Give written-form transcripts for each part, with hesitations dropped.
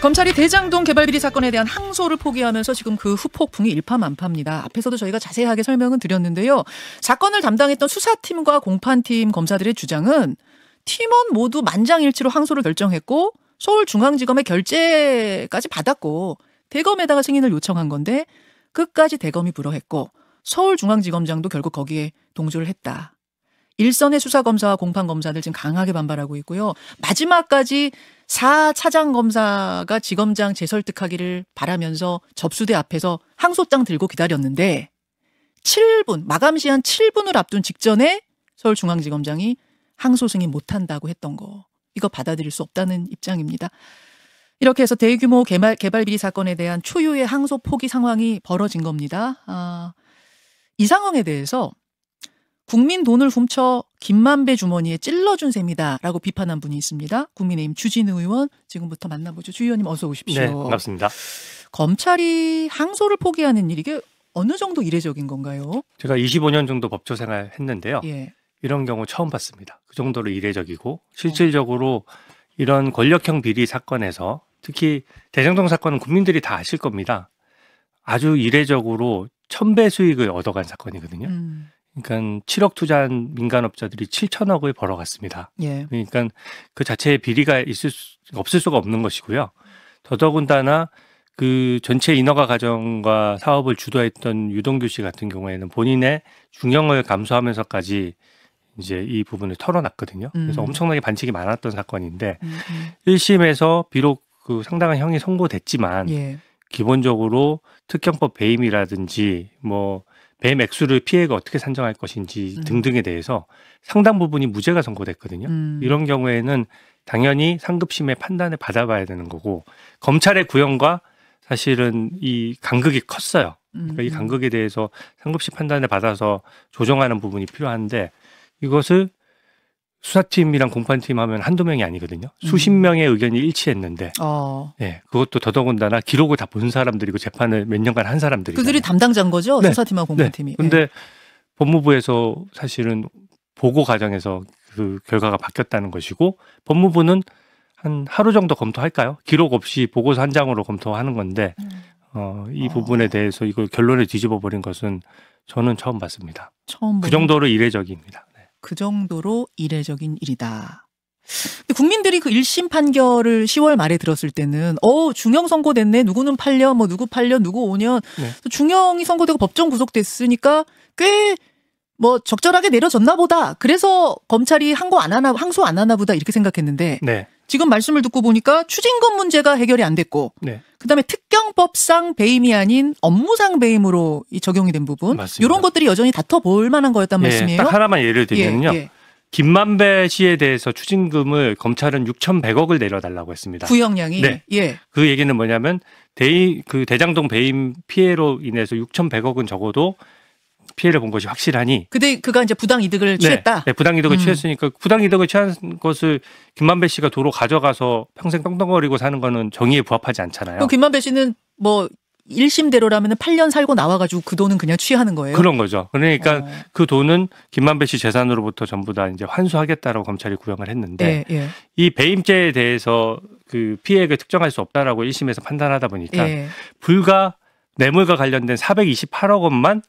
검찰이 대장동 개발 비리 사건에 대한 항소를 포기하면서 지금 그 후폭풍이 일파만파입니다. 앞에서도 저희가 자세하게 설명은 드렸는데요. 사건을 담당했던 수사팀과 공판팀 검사들의 주장은 팀원 모두 만장일치로 항소를 결정했고 서울중앙지검의 결재까지 받았고 대검에다가 승인을 요청한 건데 끝까지 대검이 불허했고 서울중앙지검장도 결국 거기에 동조를 했다. 일선의 수사검사와 공판검사들 지금 강하게 반발하고 있고요. 마지막까지 4차장검사가 지검장 재설득하기를 바라면서 접수대 앞에서 항소장 들고 기다렸는데 7분, 마감 시한 7분을 앞둔 직전에 서울중앙지검장이 항소 승인 못한다고 했던 거. 이거 받아들일 수 없다는 입장입니다. 이렇게 해서 대규모 개발 비리 사건에 대한 초유의 항소 포기 상황이 벌어진 겁니다. 이 상황에 대해서 국민 돈을 훔쳐 김만배 주머니에 찔러준 셈이다라고 비판한 분이 있습니다. 국민의힘 주진우 의원 지금부터 만나보죠. 주 의원님 어서 오십시오. 네, 반갑습니다. 검찰이 항소를 포기하는 일 이게 어느 정도 이례적인 건가요? 제가 25년 정도 법조 생활 했는데요. 예. 이런 경우 처음 봤습니다. 그 정도로 이례적이고 실질적으로 이런 권력형 비리 사건에서 특히 대장동 사건은 국민들이 다 아실 겁니다. 아주 이례적으로 1000배 수익을 얻어간 사건이거든요. 그러니까 7억 투자한 민간업자들이 7천억을 벌어갔습니다. 예. 그러니까 그 자체에 비리가 없을 수가 없는 것이고요. 더더군다나 그 전체 인허가 과정과 사업을 주도했던 유동규 씨 같은 경우에는 본인의 중형을 감수하면서까지 이제 이 부분을 털어놨거든요. 그래서 엄청나게 반칙이 많았던 사건인데 1심에서 비록 그 상당한 형이 선고됐지만 예. 기본적으로 특경법 배임이라든지 뭐 배임 액수를 피해가 어떻게 산정할 것인지 등등에 대해서 상당 부분이 무죄가 선고됐거든요. 이런 경우에는 당연히 상급심의 판단을 받아봐야 되는 거고 검찰의 구형과 사실은 이 간극이 컸어요. 그러니까 이 간극에 대해서 상급심 판단을 받아서 조정하는 부분이 필요한데 이것을 수사팀이랑 공판팀 하면 한두 명이 아니거든요. 수십 명의 의견이 일치했는데 네, 그것도 더더군다나 기록을 다 본 사람들이고 재판을 몇 년간 한 사람들이잖아요. 그들이 담당자인 거죠? 네. 수사팀하고 공판팀이. 그런데 네. 법무부에서 사실은 보고 과정에서 그 결과가 바뀌었다는 것이고 법무부는 한 하루 정도 검토할까요? 기록 없이 보고서 한 장으로 검토하는 건데 이 부분에 대해서 이걸 결론을 뒤집어 버린 것은 저는 처음 봤습니다. 그 정도로 이례적입니다. 네. 그 정도로 이례적인 일이다. 근데 국민들이 그 1심 판결을 10월 말에 들었을 때는 중형 선고됐네. 누구는 8년, 뭐 누구 8년, 누구 5년. 네. 중형이 선고되고 법정 구속됐으니까 꽤 뭐 적절하게 내려졌나 보다. 그래서 검찰이 항소 안 하나 보다 이렇게 생각했는데 네. 지금 말씀을 듣고 보니까 추징금 문제가 해결이 안 됐고 네. 그다음에 특경법상 배임이 아닌 업무상 배임으로 적용이 된 부분 맞습니다. 이런 것들이 여전히 다퉈볼 만한 거였단 말씀이에요. 딱 하나만 예를 들면요. 예. 김만배 씨에 대해서 추징금을 검찰은 6,100억을 내려달라고 했습니다. 구형량이. 네. 예. 그 얘기는 뭐냐면 그 대장동 배임 피해로 인해서 6,100억은 적어도 피해를 본 것이 확실하니. 그가 이제 부당 이득을 취했다. 네, 부당 이득을 취했으니까 부당 이득을 취한 것을 김만배 씨가 도로 가져가서 평생 떵떵거리고 사는 거는 정의에 부합하지 않잖아요. 그럼 김만배 씨는 뭐 1심대로라면 8년 살고 나와가지고 그 돈은 그냥 취하는 거예요? 그런 거죠. 그러니까 그 돈은 김만배 씨 재산으로부터 전부 다 이제 환수하겠다라고 검찰이 구형을 했는데 이 배임죄에 대해서 그 피해액을 특정할 수 없다라고 1심에서 판단하다 보니까 불과 뇌물과 관련된 428억 원만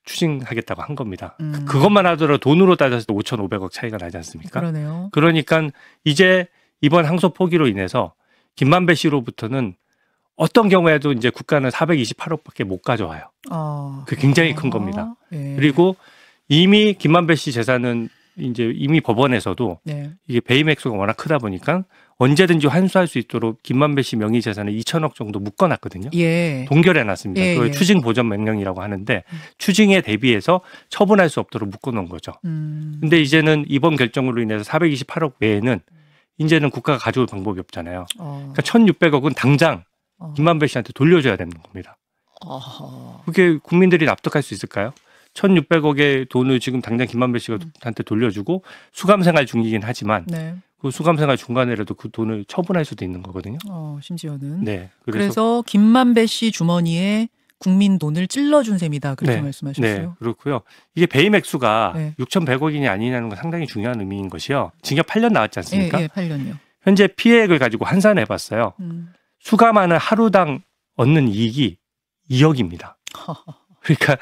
추징하겠다고 한 겁니다. 그것만 하더라도 돈으로 따졌을 때 5,500억 차이가 나지 않습니까? 그러네요. 그러니까 이제 이번 항소 포기로 인해서 김만배 씨로부터는 어떤 경우에도 이제 국가는 428억밖에 못 가져와요. 그 굉장히 큰 겁니다. 그리고 이미 김만배 씨 재산은 이제 이미 법원에서도 이게 배임 액수가 워낙 크다 보니까 언제든지 환수할 수 있도록 김만배 씨 명의 재산을 2천억 정도 묶어놨거든요. 동결해놨습니다. 그걸 추징 보전 명령이라고 하는데 추징에 대비해서 처분할 수 없도록 묶어놓은 거죠. 근데 이제는 이번 결정으로 인해서 428억 외에는 이제는 국가가 가져올 방법이 없잖아요. 그러니까 1,600억은 당장 김만배 씨한테 돌려줘야 되는 겁니다. 그게 국민들이 납득할 수 있을까요? 1,600억의 돈을 지금 당장 김만배 씨한테 돌려주고 수감생활 중이긴 하지만 그 수감생활 중간에라도 그 돈을 처분할 수도 있는 거거든요. 심지어는. 네. 그래서 김만배 씨 주머니에 국민 돈을 찔러준 셈이다. 그렇게 말씀하셨어요. 네, 그렇고요. 이게 배임 액수가 6,100억이냐 아니냐는 건 상당히 중요한 의미인 것이요. 징역 8년 나왔지 않습니까? 8년요. 현재 피해액을 가지고 환산해 봤어요. 수감하는 하루당 얻는 이익이 2억입니다. 그러니까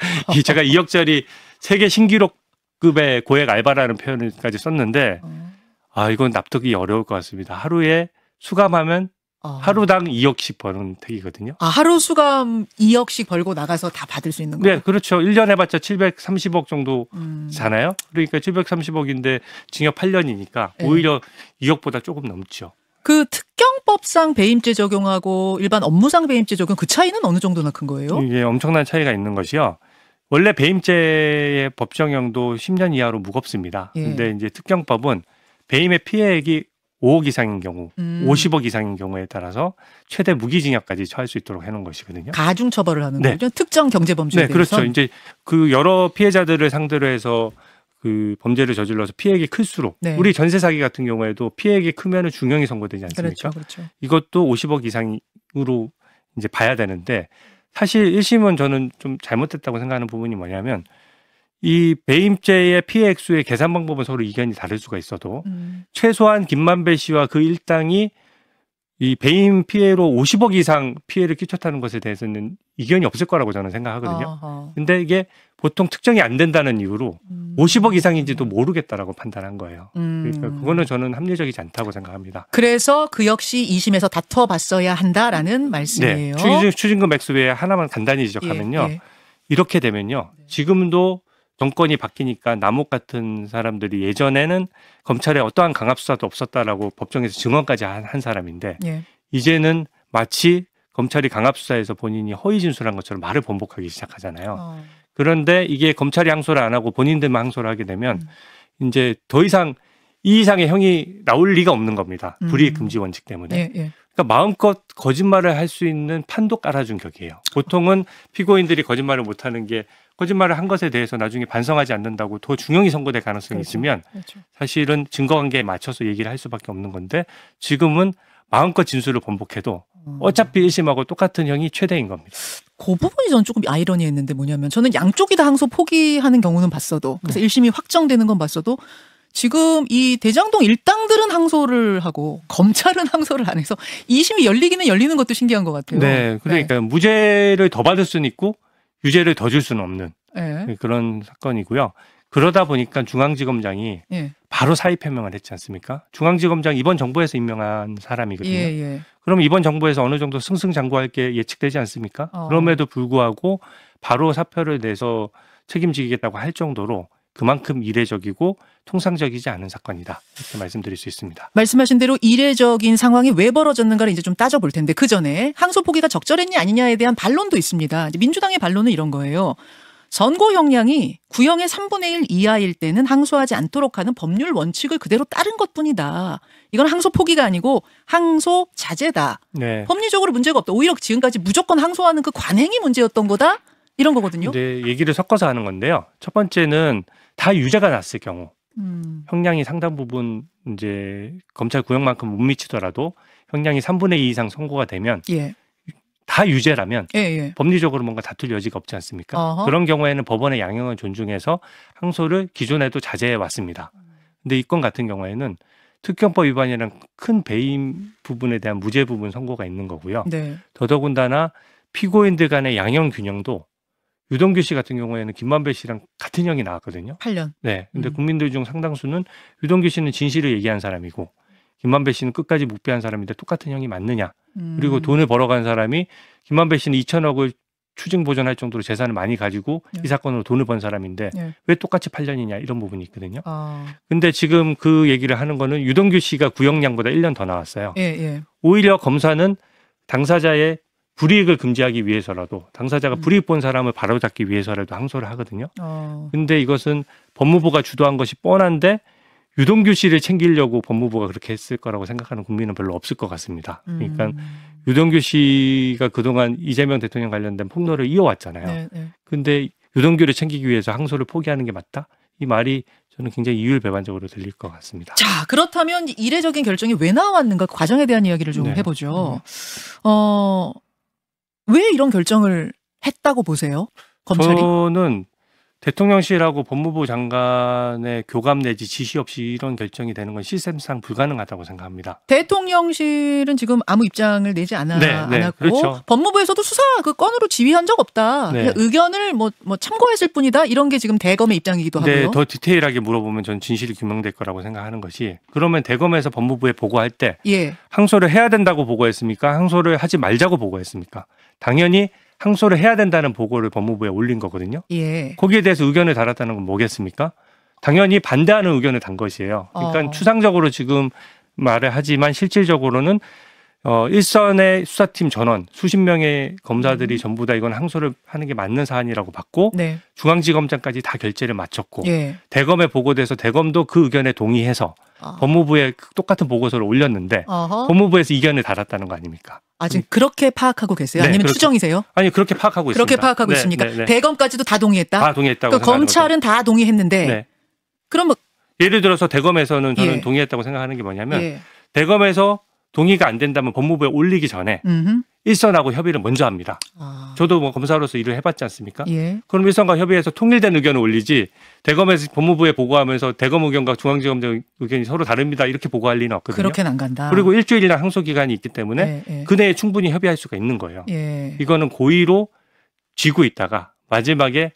제가 2억짜리 세계 신기록급의 고액 알바라는 표현까지 썼는데 이건 납득이 어려울 것 같습니다. 하루에 수감하면 하루당 2억씩 버는 택이거든요. 하루 수감 2억씩 벌고 나가서 다 받을 수 있는 거예요? 네, 그렇죠. 1년 해봤자 730억 정도잖아요. 그러니까 730억인데 징역 8년이니까 오히려 2억보다 조금 넘죠. 그 특경법상 배임죄 적용하고 일반 업무상 배임죄 적용 그 차이는 어느 정도나 큰 거예요? 이게 엄청난 차이가 있는 것이요. 원래 배임죄의 법정형도 10년 이하로 무겁습니다. 근데 이제 특경법은 배임의 피해액이 5억 이상인 경우, 50억 이상인 경우에 따라서 최대 무기징역까지 처할 수 있도록 해놓은 것이거든요. 가중 처벌을 하는 거죠. 특정 경제범죄에 대해서. 그렇죠. 이제 그 여러 피해자들을 상대로 해서 그 범죄를 저질러서 피해액이 클수록 우리 전세 사기 같은 경우에도 피해액이 크면은 중형이 선고되지 않습니까? 그렇죠. 이것도 50억 이상으로 이제 봐야 되는데 사실 1심은 저는 좀 잘못됐다고 생각하는 부분이 뭐냐면 이 배임죄의 피해 액수의 계산 방법은 서로 이견이 다를 수가 있어도 최소한 김만배 씨와 그 일당이 이 배임 피해로 50억 이상 피해를 끼쳤다는 것에 대해서는 이견이 없을 거라고 저는 생각하거든요. 근데 이게 보통 특정이 안 된다는 이유로 50억 이상인지도 모르겠다라고 판단한 거예요. 그러니까 그거는 저는 합리적이지 않다고 생각합니다. 그래서 그 역시 2심에서 다퉈봤어야 한다라는 말씀이에요. 추징금 액수 외에 하나만 간단히 지적하면요. 이렇게 되면요. 지금도 정권이 바뀌니까 남욱 같은 사람들이 예전에는 검찰에 어떠한 강압수사도 없었다라고 법정에서 증언까지 한 사람인데 이제는 마치 검찰이 강압수사에서 본인이 허위 진술한 것처럼 말을 번복하기 시작하잖아요. 그런데 이게 검찰이 항소를 안 하고 본인들만 항소를 하게 되면 이제 더 이상 이 이상의 형이 나올 리가 없는 겁니다. 불이익 금지 원칙 때문에. 그러니까 마음껏 거짓말을 할 수 있는 판도 깔아준 격이에요. 보통은 피고인들이 거짓말을 못하는 게 거짓말을 한 것에 대해서 나중에 반성하지 않는다고 더 중형이 선고될 가능성이 있으면 사실은 증거관계에 맞춰서 얘기를 할 수밖에 없는 건데 지금은 마음껏 진술을 번복해도 어차피 1심하고 똑같은 형이 최대인 겁니다. 그 부분이 저는 조금 아이러니했는데 뭐냐면 저는 양쪽이 다 항소 포기하는 경우는 봤어도 그래서 1심이 확정되는 건 봤어도 지금 이 대장동 일당들은 항소를 하고 검찰은 항소를 안 해서 2심이 열리기는 열리는 것도 신기한 것 같아요. 네, 그러니까 무죄를 더 받을 수는 있고 유죄를 더 줄 수는 없는 그런 사건이고요. 그러다 보니까 중앙지검장이 바로 사의 표명을 했지 않습니까? 중앙지검장 이번 정부에서 임명한 사람이거든요. 그럼 이번 정부에서 어느 정도 승승장구할 게 예측되지 않습니까? 그럼에도 불구하고 바로 사표를 내서 책임지겠다고 할 정도로 그만큼 이례적이고 통상적이지 않은 사건이다. 이렇게 말씀드릴 수 있습니다. 말씀하신 대로 이례적인 상황이 왜 벌어졌는가를 이제 좀 따져볼 텐데 그 전에 항소 포기가 적절했냐 아니냐에 대한 반론도 있습니다. 민주당의 반론은 이런 거예요. 선고 형량이 구형의 3분의 1 이하일 때는 항소하지 않도록 하는 법률 원칙을 그대로 따른 것뿐이다. 이건 항소 포기가 아니고 항소 자제다. 법리적으로 문제가 없다. 오히려 지금까지 무조건 항소하는 그 관행이 문제였던 거다. 이런 거거든요. 네, 얘기를 섞어서 하는 건데요. 첫 번째는 다 유죄가 났을 경우 형량이 상당 부분 이제 검찰 구형만큼 못 미치더라도 형량이 3분의 2 이상 선고가 되면 다 유죄라면 법리적으로 뭔가 다툴 여지가 없지 않습니까? 그런 경우에는 법원의 양형을 존중해서 항소를 기존에도 자제해 왔습니다. 근데 이 건 같은 경우에는 특경법 위반이랑 큰 배임 부분에 대한 무죄 부분 선고가 있는 거고요. 더더군다나 피고인들 간의 양형 균형도 유동규 씨 같은 경우에는 김만배 씨랑 같은 형이 나왔거든요. 8년. 네. 근데 국민들 중 상당수는 유동규 씨는 진실을 얘기한 사람이고 김만배 씨는 끝까지 묵비한 사람인데 똑같은 형이 맞느냐. 그리고 돈을 벌어간 사람이 김만배 씨는 2천억을 추징 보전할 정도로 재산을 많이 가지고 이 사건으로 돈을 번 사람인데 왜 똑같이 8년이냐 이런 부분이 있거든요. 근데 지금 그 얘기를 하는 거는 유동규 씨가 구형량보다 1년 더 나왔어요. 오히려 검사는 당사자의 불이익을 금지하기 위해서라도 당사자가 불이익 본 사람을 바로잡기 위해서라도 항소를 하거든요. 근데 이것은 법무부가 주도한 것이 뻔한데 유동규 씨를 챙기려고 법무부가 그렇게 했을 거라고 생각하는 국민은 별로 없을 것 같습니다. 그러니까 유동규 씨가 그동안 이재명 대통령 관련된 폭로를 이어왔잖아요. 근데 유동규를 챙기기 위해서 항소를 포기하는 게 맞다? 이 말이 저는 굉장히 이율배반적으로 들릴 것 같습니다. 자, 그렇다면 이례적인 결정이 왜 나왔는가 그 과정에 대한 이야기를 좀 해보죠. 왜 이런 결정을 했다고 보세요? 검찰이? 저는 대통령실하고 법무부 장관의 교감 내지 지시 없이 이런 결정이 되는 건 시스템상 불가능하다고 생각합니다. 대통령실은 지금 아무 입장을 내지 않았고 그렇죠. 법무부에서도 수사 그 건으로 지휘한 적 없다. 그냥 의견을 뭐 참고했을 뿐이다. 이런 게 지금 대검의 입장이기도 하고요. 네, 더 디테일하게 물어보면 전 진실이 규명될 거라고 생각하는 것이 그러면 대검에서 법무부에 보고할 때 항소를 해야 된다고 보고했습니까? 항소를 하지 말자고 보고했습니까? 당연히 항소를 해야 된다는 보고를 법무부에 올린 거거든요. 거기에 대해서 의견을 달았다는 건 뭐겠습니까? 당연히 반대하는 의견을 단 것이에요. 그러니까 추상적으로 지금 말을 하지만 실질적으로는 일선의 수사팀 전원 수십 명의 검사들이 전부 다 이건 항소를 하는 게 맞는 사안이라고 봤고 중앙지검장까지 다 결재를 마쳤고 대검에 보고돼서 대검도 그 의견에 동의해서 법무부에 똑같은 보고서를 올렸는데 법무부에서 이견을 달았다는 거 아닙니까? 지금 그렇게 파악하고 계세요? 아니면 그렇게, 추정이세요? 아니 그렇게 파악하고 있습니다. 그렇게 파악하고 있습니까? 대검까지도 다 동의했다? 다 동의했다고 그러니까 검찰은 다 동의했는데 그럼 뭐 예를 들어서 대검에서는 저는 동의했다고 생각하는 게 뭐냐면 대검에서 동의가 안 된다면 법무부에 올리기 전에 일선하고 협의를 먼저 합니다. 저도 뭐 검사로서 일을 해봤지 않습니까? 그럼 일선과 협의해서 통일된 의견을 올리지 대검에서 법무부에 보고하면서 대검 의견과 중앙지검장 의견이 서로 다릅니다. 이렇게 보고할 리는 없거든요. 그렇게는 안 간다. 그리고 일주일이나 항소 기간이 있기 때문에 그 내에 충분히 협의할 수가 있는 거예요. 이거는 고의로 쥐고 있다가 마지막에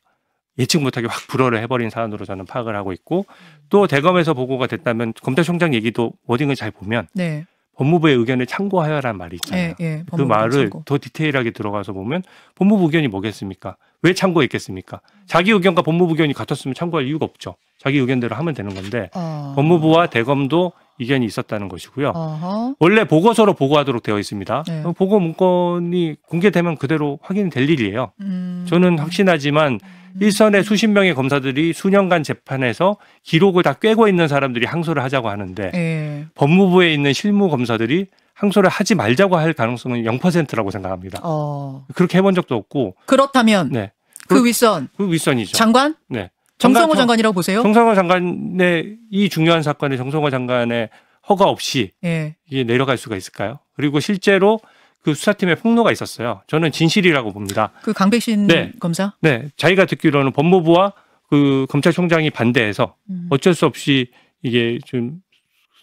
예측 못하게 확 불허를 해버린 사안으로 저는 파악을 하고 있고 또 대검에서 보고가 됐다면 검찰총장 얘기도 워딩을 잘 보면 법무부의 의견을 참고하여라는 말이 있잖아요. 그 말을 더 디테일하게 들어가서 보면 법무부 의견이 뭐겠습니까? 왜 참고했겠습니까? 자기 의견과 법무부 의견이 같았으면 참고할 이유가 없죠. 자기 의견대로 하면 되는 건데 법무부와 대검도 이견이 있었다는 것이고요. 원래 보고서로 보고하도록 되어 있습니다. 보고 문건이 공개되면 그대로 확인될 일이에요. 저는 확신하지만 일선의 수십 명의 검사들이 수년간 재판에서 기록을 다 꿰고 있는 사람들이 항소를 하자고 하는데 법무부에 있는 실무 검사들이 항소를 하지 말자고 할 가능성은 0%라고 생각합니다. 그렇게 해본 적도 없고. 그렇다면 그 윗선. 그 윗선이죠. 장관? 네. 정성호 장관이라고 보세요? 정성호 장관의 이 중요한 사건에 정성호 장관의 허가 없이 이게 내려갈 수가 있을까요? 그리고 실제로 그 수사팀에 폭로가 있었어요. 저는 진실이라고 봅니다. 그 강백신 검사? 네. 자기가 듣기로는 법무부와 그 검찰총장이 반대해서 어쩔 수 없이 이게 좀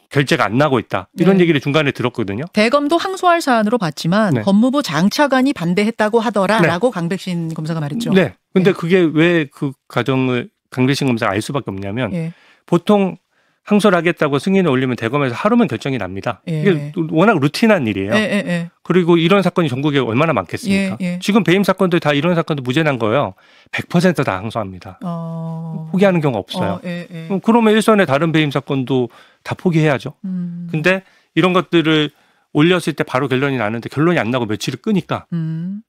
결재가 안 나고 있다. 이런 얘기를 중간에 들었거든요. 대검도 항소할 사안으로 봤지만 법무부 장차관이 반대했다고 하더라라고 강백신 검사가 말했죠. 네. 근데 그게 왜 그 과정을 강백신 검사가 알 수밖에 없냐면 보통 항소를 하겠다고 승인을 올리면 대검에서 하루면 결정이 납니다. 이게 워낙 루틴한 일이에요. 그리고 이런 사건이 전국에 얼마나 많겠습니까? 지금 배임 사건들 다 이런 사건도 무죄 난 거예요. 100% 다 항소합니다. 포기하는 경우가 없어요. 그러면 일선의 다른 배임 사건도 다 포기해야죠. 근데 이런 것들을 올렸을 때 바로 결론이 나는데 결론이 안 나고 며칠을 끄니까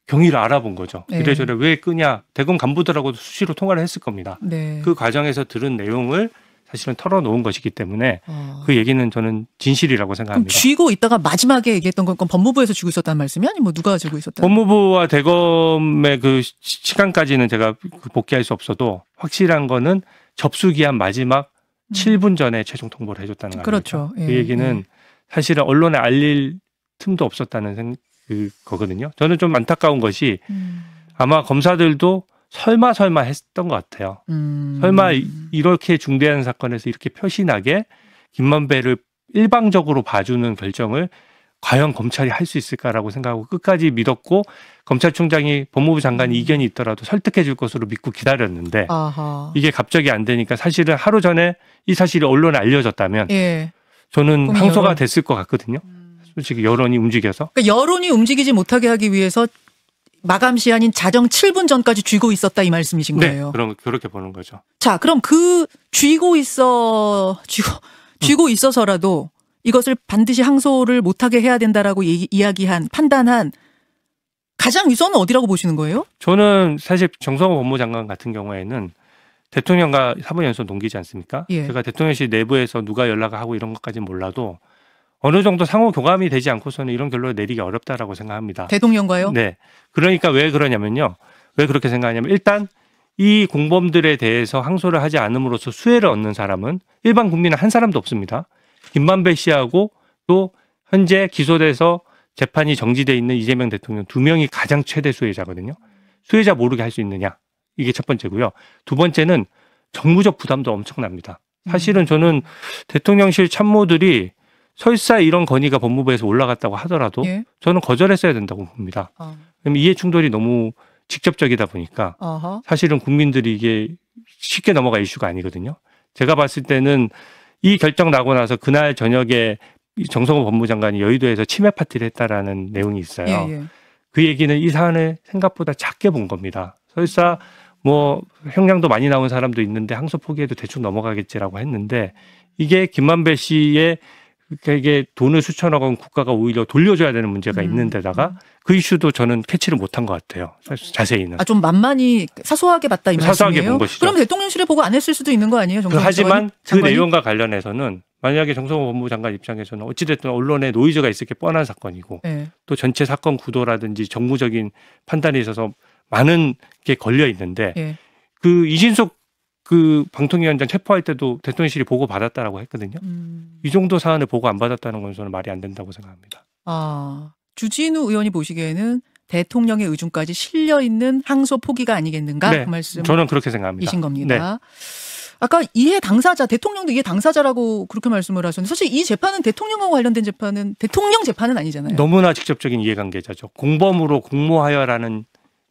경위를 알아본 거죠. 이래저래 왜 끄냐. 대검 간부들하고도 수시로 통화를 했을 겁니다. 그 과정에서 들은 내용을 사실은 털어놓은 것이기 때문에 그 얘기는 저는 진실이라고 생각합니다. 그럼 쥐고 있다가 마지막에 얘기했던 건 법무부에서 쥐고 있었다는 말씀이 아니면 뭐 누가 쥐고 있었다? 법무부와 대검의 그 시간까지는 제가 복귀할 수 없어도 확실한 거는 접수기한 마지막 7분 전에 최종 통보를 해줬다는 거 아닙니까? 그렇죠. 그 얘기는 사실은 언론에 알릴 틈도 없었다는 거거든요. 저는 좀 안타까운 것이 아마 검사들도 설마 했던 것 같아요. 설마 이렇게 중대한 사건에서 이렇게 표신하게 김만배를 일방적으로 봐주는 결정을 과연 검찰이 할 수 있을까라고 생각하고 끝까지 믿었고 검찰총장이 법무부 장관이 이견이 있더라도 설득해 줄 것으로 믿고 기다렸는데 이게 갑자기 안 되니까 사실은 하루 전에 이 사실이 언론에 알려졌다면 저는 항소가 됐을 것 같거든요. 솔직히 여론이 움직여서. 그러니까 여론이 움직이지 못하게 하기 위해서 마감 시한인 자정 7분 전까지 쥐고 있었다 이 말씀이신 거예요. 네, 그럼 그렇게 보는 거죠. 자, 그럼 그 쥐고 있어서라도 이것을 반드시 항소를 못하게 해야 된다라고 이야기한 판단한 가장 위선은 어디라고 보시는 거예요? 저는 사실 정성호 법무장관 같은 경우에는 대통령과 사법연수원 동기지 않습니까? 제가 대통령실 내부에서 누가 연락을 하고 이런 것까지는 몰라도 어느 정도 상호 교감이 되지 않고서는 이런 결론을 내리기 어렵다라고 생각합니다. 대통령과요? 네. 그러니까 왜 그러냐면요. 왜 그렇게 생각하냐면 일단 이 공범들에 대해서 항소를 하지 않음으로써 수혜를 얻는 사람은 일반 국민은 한 사람도 없습니다. 김만배 씨하고 또 현재 기소돼서 재판이 정지돼 있는 이재명 대통령 2명이 가장 최대 수혜자거든요. 수혜자 모르게 할 수 있느냐. 이게 첫 번째고요. 두 번째는 정무적 부담도 엄청납니다. 사실은 저는 대통령실 참모들이 설사 이런 건의가 법무부에서 올라갔다고 하더라도 예? 저는 거절했어야 된다고 봅니다. 왜냐하면 이해 충돌이 너무 직접적이다 보니까 사실은 국민들이 이게 쉽게 넘어갈 이슈가 아니거든요. 제가 봤을 때는 이 결정 나고 나서 그날 저녁에 정성호 법무장관이 여의도에서 치맥 파티를 했다라는 내용이 있어요. 예, 예. 그 얘기는 이 사안을 생각보다 작게 본 겁니다. 설사 뭐 형량도 많이 나온 사람도 있는데 항소 포기해도 대충 넘어가겠지라고 했는데 이게 김만배 씨의 이게 돈을 수천억 원 국가가 오히려 돌려줘야 되는 문제가 있는 데다가 그 이슈도 저는 캐치를 못한 것 같아요. 자세히는. 좀 만만히 사소하게 봤다 이 말씀이에요? 사소하게 본 것이죠. 그럼 대통령실에 보고 안 했을 수도 있는 거 아니에요? 하지만 그 내용과 관련해서는 만약에 정성호 법무장관 입장에서는 어찌됐든 언론에 노이즈가 있을 게 뻔한 사건이고 네. 또 전체 사건 구도라든지 정무적인 판단에 있어서 많은 게 걸려 있는데 네. 그 이진숙 그 방통위원장 체포할 때도 대통령실이 보고 받았다라고 했거든요. 이 정도 사안을 보고 안 받았다는 건 저는 말이 안 된다고 생각합니다. 주진우 의원이 보시기에는 대통령의 의중까지 실려 있는 항소 포기가 아니겠는가? 네, 그 말씀. 저는 그렇게 생각합니다. 이신 겁니다. 네. 아까 이해 당사자, 대통령도 이해 당사자라고 그렇게 말씀을 하셨는데 사실 이 재판은 대통령하고 관련된 재판은 대통령 재판은 아니잖아요. 너무나 직접적인 이해관계자죠. 공범으로 공모하여라는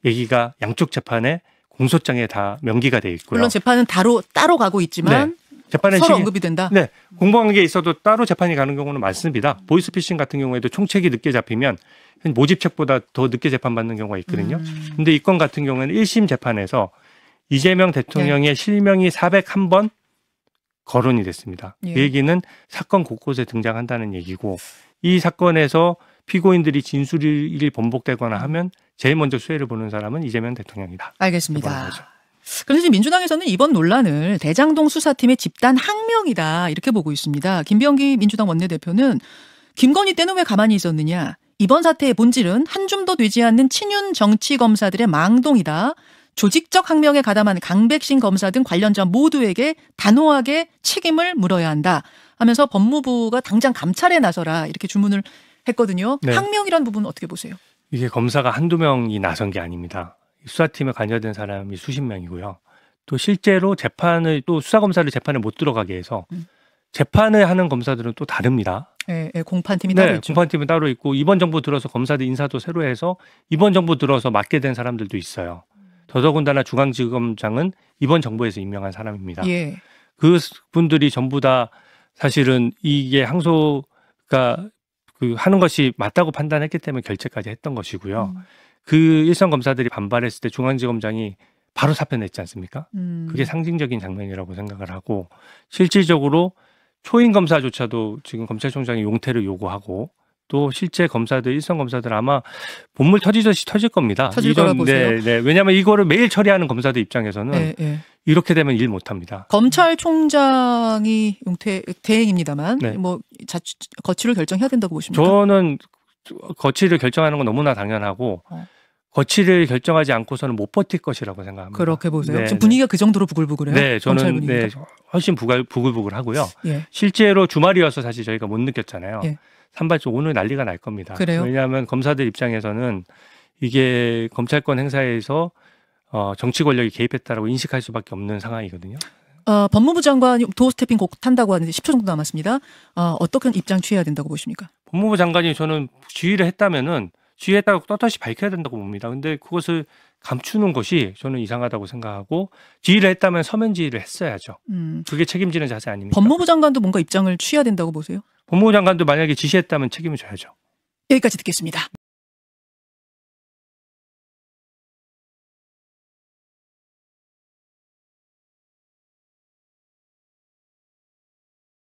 얘기가 양쪽 재판에 공소장에 다 명기가 돼 있고요. 물론 재판은 따로 가고 있지만 네. 재판은 서로 언급이 된다. 네, 공범관계에 있어도 따로 재판이 가는 경우는 많습니다. 보이스피싱 같은 경우에도 총책이 늦게 잡히면 모집책보다 더 늦게 재판받는 경우가 있거든요. 그런데 이 건 같은 경우에는 1심 재판에서 이재명 대통령의 네. 실명이 401번 거론이 됐습니다. 예. 그 얘기는 사건 곳곳에 등장한다는 얘기고 이 사건에서 피고인들이 진술이 번복되거나 하면 제일 먼저 수혜를 보는 사람은 이재명 대통령이다. 알겠습니다. 그래서 민주당에서는 이번 논란을 대장동 수사팀의 집단 항명이다 이렇게 보고 있습니다. 김병기 민주당 원내대표는 김건희 때는 왜 가만히 있었느냐. 이번 사태의 본질은 한 줌도 되지 않는 친윤 정치검사들의 망동이다. 조직적 항명에 가담한 강백신 검사 등 관련자 모두에게 단호하게 책임을 물어야 한다 하면서 법무부가 당장 감찰에 나서라 이렇게 주문을 했거든요. 네. 항명이란 부분은 어떻게 보세요? 이게 검사가 한두 명이 나선 게 아닙니다. 수사팀에 관여된 사람이 수십 명이고요. 또 실제로 재판을 또 수사검사를 재판에 못 들어가게 해서 재판을 하는 검사들은 또 다릅니다. 네, 공판팀이 따로 있죠. 공판팀은 따로 있고 이번 정부 들어서 검사들 인사도 새로 해서 이번 정부 들어서 맡게 된 사람들도 있어요. 더더군다나 중앙지검장은 이번 정부에서 임명한 사람입니다. 예. 그 분들이 전부 다 사실은 이게 항소가 하는 것이 맞다고 판단했기 때문에 결재까지 했던 것이고요. 그 일선 검사들이 반발했을 때 중앙지검장이 바로 사표 냈지 않습니까? 그게 상징적인 장면이라고 생각을 하고 실질적으로 초임 검사조차도 지금 검찰총장이 용퇴를 요구하고 또 실제 검사들, 일선 검사들 아마 본물 터지듯이 터질 겁니다. 터질 거라 보세요. 네. 왜냐하면 이거를 매일 처리하는 검사들 입장에서는 이렇게 되면 일 못합니다. 검찰총장이 대행입니다만 네. 뭐 거취를 결정해야 된다고 보십니까? 저는 거취를 결정하는 건 너무나 당연하고 거취를 결정하지 않고서는 못 버틸 것이라고 생각합니다. 그렇게 보세요. 네, 지금 분위기가 그 정도로 부글부글해요? 네, 저는 훨씬 부글부글하고요. 예. 실제로 주말이어서 사실 저희가 못 느꼈잖아요. 예. 산발적 오늘 난리가 날 겁니다. 그래요? 왜냐하면 검사들 입장에서는 이게 검찰권 행사에서 정치 권력이 개입했다라고 인식할 수밖에 없는 상황이거든요. 법무부 장관이 도어 스태핑 곧 탄다고 하는데 10초 정도 남았습니다. 어떻게 입장 취해야 된다고 보십니까? 법무부 장관이 저는 지휘를 했다면은 지휘했다고 떳떳이 밝혀야 된다고 봅니다. 근데 그것을 감추는 것이 저는 이상하다고 생각하고 지휘를 했다면 서면 지휘를 했어야죠. 그게 책임지는 자세 아닙니까? 법무부 장관도 뭔가 입장을 취해야 된다고 보세요? 법무부 장관도 만약에 지시했다면 책임을 져야죠. 여기까지 듣겠습니다.